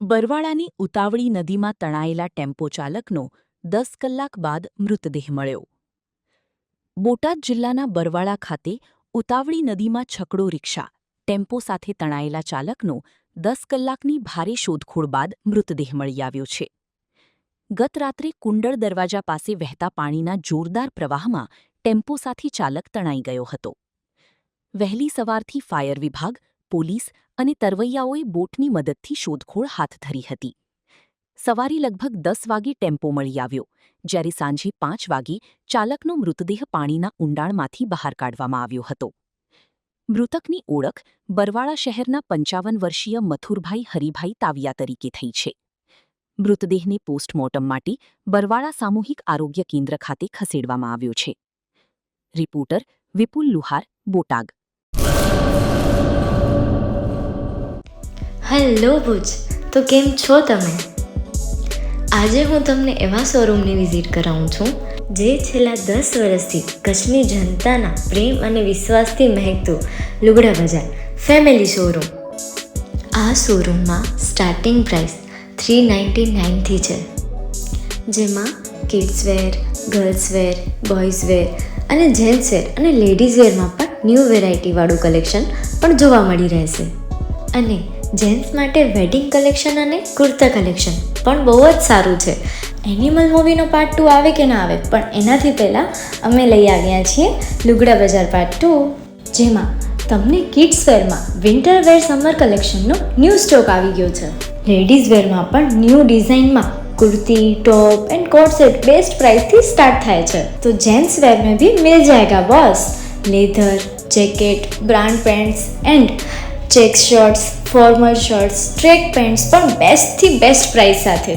બરવાળાની ઉતાવળી નદીમાં તણાયેલા ટેમ્પો ચાલકનો 10 કલાક બાદ મૃતદેહ મળ્યો. બોટાદ જિલ્લાના બરવાળા ખાતે ઉતાવળી નદીમાં છકડો રિક્ષા ટેમ્પો સાથે તણાયેલા ચાલકનો 10 કલાકની ભારે શોધખોળ બાદ મૃતદેહ મળી આવ્યો છે. ગત રાત્રે કુંડળ દરવાજા પાસે વહેતા પાણીના જોરદાર પ્રવાહમાં ટેમ્પો સાથે ચાલક તણાઈ ગયો હતો. વહેલી સવારથી ફાયર વિભાગ, પોલીસ અને તરવૈયાઓએ બોટની મદદથી શોધખોળ હાથ ધરી હતી. સવારે લગભગ 10 વાગે ટેમ્પો મળી આવ્યો, જ્યારે સાંજે 5 વાગે ચાલકનો મૃતદેહ પાણીના ઊંડાણમાંથી બહાર કાઢવામાં આવ્યો હતો. મૃતકની ઓળખ બરવાળા શહેરના 55 વર્ષીય મથુરભાઈ હરિભાઈ તાવિયા તરીકે થઈ છે. મૃતદેહને પોસ્ટમોર્ટમ માટે બરવાળા સામૂહિક આરોગ્ય કેન્દ્ર ખાતે ખસેડવામાં આવ્યો છે. રિપોર્ટર વિપુલ લુહાર, બોટાદ. હેલો ભુજ, તો કેમ છો તમે? આજે હું તમને એવા શોરૂમની વિઝિટ કરાવું છું જે છેલ્લા 10 વર્ષથી કચ્છની જનતાના પ્રેમ અને વિશ્વાસથી મહેકતું લુગડા બજાર ફેમિલી શોરૂમ. આ શોરૂમમાં સ્ટાર્ટિંગ પ્રાઇસ 399થી છે, જેમાં કિડ્સવેર, ગર્લ્સવેર, બોયઝવેર અને જેન્ટ્સવેર અને લેડીઝવેરમાં પણ ન્યૂ વેરાયટીવાળું કલેક્શન પણ જોવા મળી રહેશે. અને જેન્ટ્સ માટે વેડિંગ કલેક્શન અને કુર્તા કલેક્શન પણ બહુ જ સારું છે. એનિમલ મૂવીનો પાર્ટ 2 આવે કે ના આવે, પણ એનાથી પહેલાં અમે લઈ આવ્યા છીએ લુગડા બજાર પાર્ટ 2, જેમાં તમને કિડ્સ વેરમાં વિન્ટર વેર સમર કલેક્શનનો ન્યૂ સ્ટોક આવી ગયો છે. લેડીઝ વેરમાં પણ ન્યૂ ડિઝાઇનમાં kurti, top and coat set best price थी स्टार्ट थाय छे. तो जेंट्स वेर में भी मिल जाएगा boss. Leather, jacket, brand pants and check shirts, formal shirts, track pants पर बेस्ट थी बेस्ट प्राइस साथे.